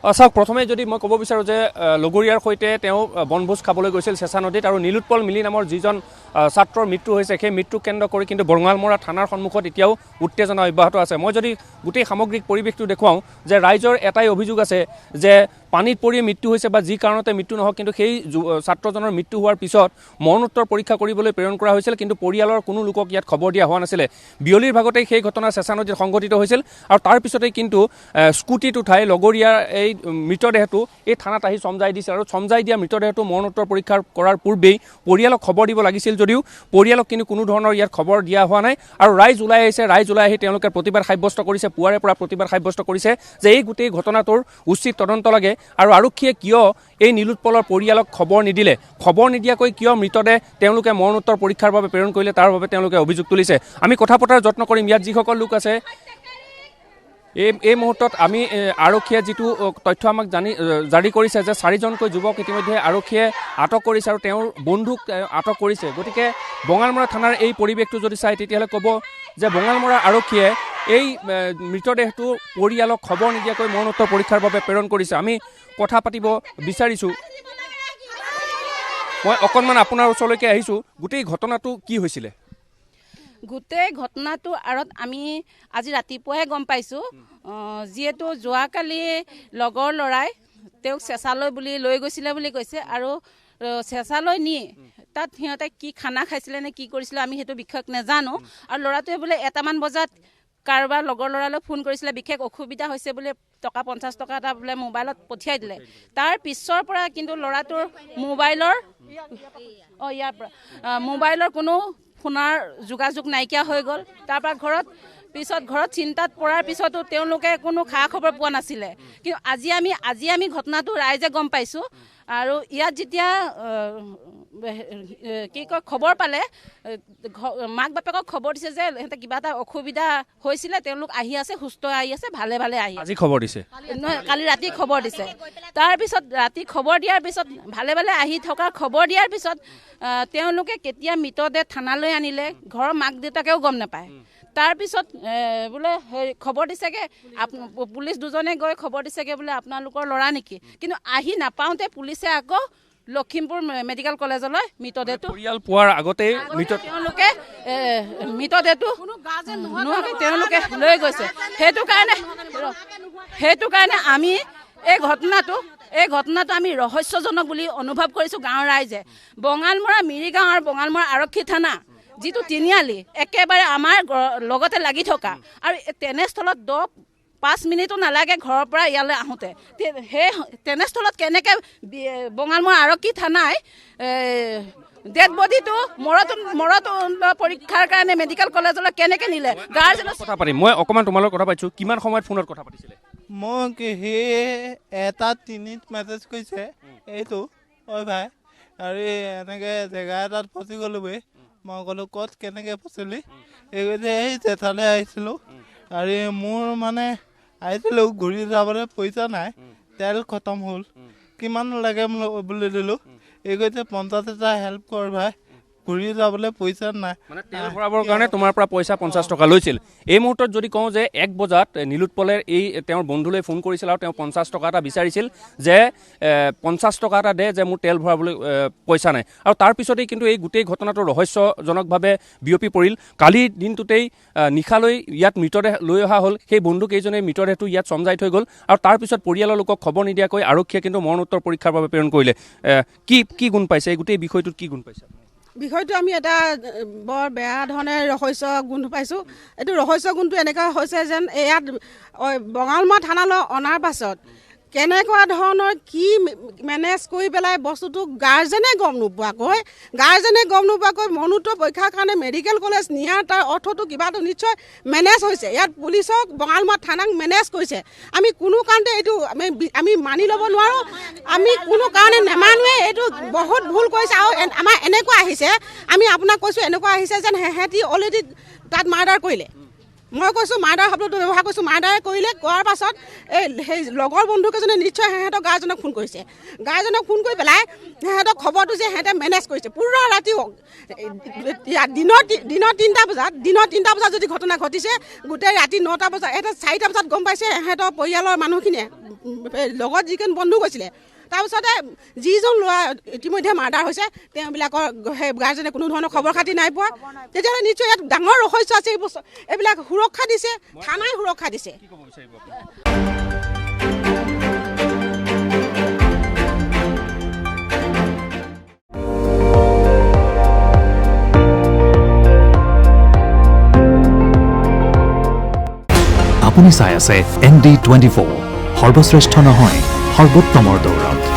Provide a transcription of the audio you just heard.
চাওক প্ৰথমে যদি মই ক'ব বিচাৰোঁ যে লগৰীয়াৰ সৈতে তেওঁ বনভোজ খাবলৈ গৈছিল চেঁচা নদীত আৰু নীলোৎপল মিলি নামৰ যিজন ছাত্ৰৰ মৃত্যু হৈছে সেই মৃত্যুক কেন্দ্ৰ কৰি কিন্তু বঙালমৰা থানাৰ সন্মুখত এতিয়াও উত্তেজনা অব্যাহত আছে। মই যদি গোটেই সামগ্ৰিক পৰিৱেশটো দেখুৱাওঁ যে ৰাইজৰ এটাই অভিযোগ আছে যে পানীত পৰি মৃত্যু হৈছে বা যি কাৰণতে মৃত্যু নহওক কিন্তু সেই ছাত্ৰজনৰ মৃত্যু হোৱাৰ পিছত মৰণোত্তৰ পৰীক্ষা কৰিবলৈ প্ৰেৰণ কৰা হৈছিল, কিন্তু পৰিয়ালৰ কোনো লোকক ইয়াত খবৰ দিয়া হোৱা নাছিলে। বিয়লিৰ ভাগতেই সেই ঘটনা চেঁচা নদীত সংঘটিত হৈছিল আৰু তাৰ পিছতেই কিন্তু স্কুটিত উঠাই লগৰীয়াৰ এই মৃতদেহটো এই থানাত আহি চমজাই দিছে আৰু চমজাই দিয়া মৃতদেহটো মৰণোত্তৰ পৰীক্ষা কৰাৰ পূৰ্বেই পৰিয়ালক খবৰ দিব লাগিছিল যদিও পৰিয়ালক কিন্তু কোনো ধৰণৰ ইয়াত খবৰ দিয়া হোৱা নাই আৰু ৰাইজ ওলাই আহিছে। ৰাইজ ওলাই আহি তেওঁলোকে প্ৰতিবাদ সাব্যস্ত কৰিছে, পুৱাৰে পৰা প্ৰতিবাদ সাব্যস্ত কৰিছে যে এই গোটেই ঘটনাটোৰ উচিত তদন্ত লাগে আৰু আৰক্ষীয়ে কিয় এই নীলোৎপলৰ পৰিয়ালক খবৰ নিদিলে, খবৰ নিদিয়াকৈ কিয় মৃতদেহ তেওঁলোকে মৰণোত্তৰ পৰীক্ষাৰ বাবে প্ৰেৰণ কৰিলে তাৰ বাবে তেওঁলোকে অভিযোগ তুলিছে। আমি কথা পতাৰ যত্ন কৰিম। ইয়াত যিসকল লোক আছে এই মুহূৰ্তত আমি আৰক্ষীয়ে যিটো তথ্য আমাক জাৰি কৰিছে যে 4জনকৈ যুৱক ইতিমধ্যে আৰক্ষীয়ে আটক কৰিছে আৰু তেওঁৰ বন্ধুক আটক কৰিছে। গতিকে বঙালমৰা থানাৰ এই পৰিৱেশটো যদি চাই তেতিয়াহ'লে ক'ব যে বঙালমৰা আৰক্ষীয়ে এই মৃতদেহটো পৰিয়ালক খবৰ নিদিয়াকৈ মৰণোত্তৰ পৰীক্ষাৰ বাবে প্ৰেৰণ কৰিছে। আমি কথা পাতিব বিচাৰিছোঁ। মই অকণমান আপোনাৰ ওচৰলৈকে আহিছোঁ। গোটেই ঘটনাটো কি হৈছিলে? গোটেই ঘটনাটো আঁৰত আমি আজি ৰাতিপুৱাহে গম পাইছোঁ। যিহেতু যোৱাকালি লগৰ ল'ৰাই তেওঁক চেঁচালৈ বুলি লৈ গৈছিলে বুলি কৈছে আৰু চেঁচালৈ নি তাত সিহঁতে কি খানা খাইছিলে নে কি কৰিছিলে আমি সেইটো বিষয়ক নাজানো। আৰু ল'ৰাটোৱে বোলে 1টামান বজাত কাৰোবাৰ লগৰ ল'ৰালৈ ফোন কৰিছিলে, বিশেষ অসুবিধা হৈছে বোলে, টকা 50 টকা এটা বোলে মোবাইলত পঠিয়াই দিলে। তাৰ পিছৰ পৰা কিন্তু ল'ৰাটোৰ মোবাইলৰ কোনো ফোনৰ যোগাযোগ নাইকিয়া হৈ গ'ল। তাৰপৰা ঘৰত চিন্তাত পৰাৰ পিছতো তেওঁলোকে কোনো খা খবৰ পোৱা নাছিলে। কিন্তু আজি আমি ঘটনাটো ৰাইজে গম পাইছোঁ আৰু ইয়াত যেতিয়া খবৰ পালে মাক বাপেকক খবৰ দিছে যে সিহঁতে কিবা এটা অসুবিধা হৈছিলে, তেওঁলোক আহি আছে, সুস্থ আহি আছে, ভালে ভালে আহি আছে। আজি খবৰ দিছে নহয়, কালি ৰাতি খবৰ দিছে। তাৰপিছত ৰাতি খবৰ দিয়াৰ পিছত ভালে ভালে আহি থকাৰ খবৰ দিয়াৰ পিছত তেওঁলোকে কেতিয়া মৃতদেহ থানালৈ আনিলে ঘৰৰ মাক দেউতাকেও গম নাপায়। তাৰপিছত বোলে খবৰ দিছেগৈ, পুলিচ দুজনে গৈ খবৰ দিছেগৈ বোলে আপোনালোকৰ ল'ৰা নেকি। কিন্তু আহি নাপাওঁতে পুলিচে আকৌ লখিমপুৰ মেডিকেল কলেজলৈ মৃতদেহটো পোৱাৰ আগতেই তেওঁলোকে মৃতদেহটো তেওঁলোকে লৈ গৈছে। সেইটো কাৰণে আমি এই ঘটনাটো আমি ৰহস্যজনক বুলি অনুভৱ কৰিছোঁ গাঁৱৰ ৰাইজে। বঙালমৰা মিৰিগাঁও আৰু বঙালমৰা আৰক্ষী থানা যিটো তিনিআলি একেবাৰে আমাৰ লগতে লাগি থকা আৰু তেনেস্থলত 5 মিনিটো নালাগে ঘৰৰ পৰা ইয়ালৈ আহোঁতে। সেই তেনেস্থলত কেনেকৈ বঙালমৰা আৰক্ষী থানাই ডেড বডিটো মৰণোত্তৰ পৰীক্ষাৰ কাৰণে মেডিকেল কলেজলৈ কেনেকৈ নিলে? গাৰ্জেনৰ কথা পাতিম। মই অকণমান তোমালোকৰ কথা পাতিছোঁ। কিমান সময়ত ফোনত কথা পাতিছিলে? মোক সেই 1:03 মেছেজ কৰিছে এইটো, ঐ ভাই আৰু এনেকৈ জেগা এটাত ফচি গ'লোঁ বে। মই ক'লোঁ ক'ত, কেনেকৈ ফচিলি? এই কৈছে এই জেঠালৈ আহিছিলোঁ আৰু মোৰ মানে আহিছিলোঁ ঘূৰি যাবলৈ পইচা নাই, তেল খতম হ'ল, কিমান লাগে বুলি দিলোঁ। এই কৈছে 50 হেল্প কৰ ভাই, ঘূৰি যাবলৈ পইচা নাই। মানে তেল ভৰাবৰ কাৰণে তোমাৰ পৰা পইচা 50 টকা লৈছিল। এই মুহূৰ্তত যদি কওঁ যে 1 বজাত নীলোৎপলে তেওঁৰ বন্ধুলৈ ফোন কৰিছিল আৰু তেওঁ 50 টকা এটা বিচাৰিছিল যে 50 টকা এটা দে যে মোৰ তেল ভৰাবলৈ পইচা নাই। আৰু তাৰপিছতেই কিন্তু এই গোটেই ঘটনাটো ৰহস্যজনকভাৱে বিয়পি পৰিল। কালিৰ দিনটোতেই নিশালৈ ইয়াত মৃতদেহ লৈ অহা হ'ল। সেই বন্ধুকেইজনে মৃতদেহটো ইয়াত চমজাই থৈ গ'ল আৰু তাৰপিছত পৰিয়ালৰ লোকক খবৰ নিদিয়াকৈ আৰক্ষীয়ে কিন্তু মৰণোত্তৰ পৰীক্ষাৰ বাবে প্ৰেৰণ কৰিলে। কি গুণ পাইছে এই গোটেই বিষয়টোত? কি গুণ পাইছে? বিষয়টো আমি এটা বৰ বেয়া ধৰণে ৰহস্য গুণ পাইছোঁ। এইটো ৰহস্য গুণটো এনেকুৱা হৈছে যেন ইয়াত বঙালমৰা থানালৈ অনাৰ পাছত কেনেকুৱা ধৰণৰ কি মেনেজ কৰি পেলাই বস্তুটো গাৰ্জেনে গম নোপোৱাকৈ মৰণোত্তৰ পৰীক্ষাৰ কাৰণে মেডিকেল কলেজ নিয়াৰ তাৰ অৰ্থটো কিবাটো নিশ্চয় মেনেজ হৈছে। ইয়াত পুলিচক বঙালমৰা থানাক মেনেজ কৰিছে। আমি কোনো কাৰণতে এইটো আমি মানি ল'ব নোৱাৰোঁ, আমি কোনো কাৰণে নেমানোৱে। এইটো বহুত ভুল কৰিছে আৰু আমাৰ এনেকুৱা আহিছে, আমি আপোনাক কৈছোঁ এনেকুৱা আহিছে যেন সিহঁতি অলৰেডি তাত মাৰ্ডাৰ কৰিলে। মই কৈছোঁ মাৰ্ডাৰ শব্দটো ব্যৱহাৰ কৰিছোঁ। মাৰ্ডাৰে কৰিলে, কোৱাৰ পাছত এই সেই লগৰ বন্ধুকেইজনে নিশ্চয় সিহঁতৰ গাৰ্জেনক ফোন কৰিছে। গাৰ্জেনক ফোন কৰি পেলাই সিহঁতক খবৰটো যে সিহঁতে মেনেজ কৰিছে পুৰা ৰাতি দিনৰ 3টা বজাত যদি ঘটনা ঘটিছে, গোটেই ৰাতি 9টা বজাত 4টা বজাত গম পাইছে সিহঁতৰ পৰিয়ালৰ মানুহখিনিয়ে, লগত যিখন বন্ধু গৈছিলে। তাৰপিছতে যিজন ল'ৰা ইতিমধ্যে মাৰ্ডাৰ হৈছে তেওঁবিলাকৰ সেই গাৰ্জেনে কোনো ধৰণৰ খবৰ খাতি নাই পোৱা। তেতিয়াহ'লে নিশ্চয় ইয়াত ডাঙৰ ৰহস্য আছে। এইবিলাক সুৰক্ষা দিছে, থানাই সুৰক্ষা দিছে। আপুনি চাই আছে ND24, সৰ্বশ্ৰেষ্ঠ নহয় সৰ্বোত্তমৰ দৌৰত।